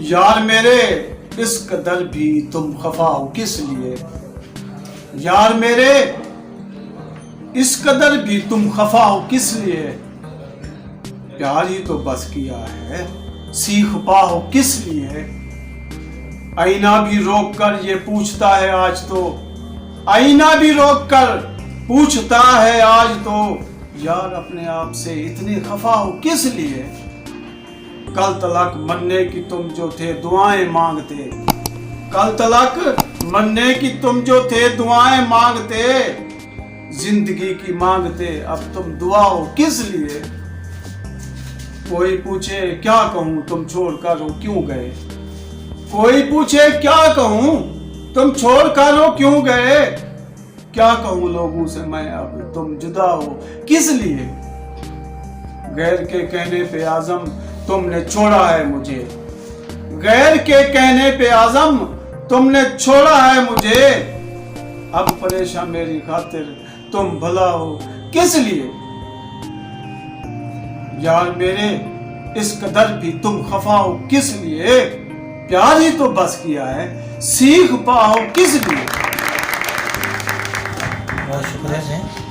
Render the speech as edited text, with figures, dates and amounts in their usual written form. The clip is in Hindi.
यार मेरे इस कदर भी तुम खफा हो किस लिए? यार मेरे इस कदर भी तुम खफा हो किस लिए? प्यार ही तो बस किया है, सीख पाओ किस लिए? आईना भी रोक कर ये पूछता है आज तो, आईना भी रोक कर पूछता है आज तो, यार अपने आप से इतने खफा हो किस लिए? कल तलाक मरने की तुम जो थे दुआएं मांगते, कल तलाक मरने की तुम जो थे दुआएं मांगते, जिंदगी की मांगते अब तुम दुआ हो किस लिए? कोई पूछे क्या कहूं तुम छोड़कर हो क्यों गए? कोई पूछे क्या कहूं तुम छोड़कर हो क्यों गए? क्या कहूं लोगों से मैं अब तुम जुदा हो किस लिए? गैर के कहने पे आजम तुमने छोड़ा है मुझे, गैर के कहने पे आजम तुमने छोड़ा है मुझे, अब परेशान मेरी खातिर तुम भला हो किस लिए? यार मेरे इस कदर भी तुम खफा हो किस लिए? प्यार ही तो बस किया है, सीख पाओ किस लिए? बहुत शुक्रिया से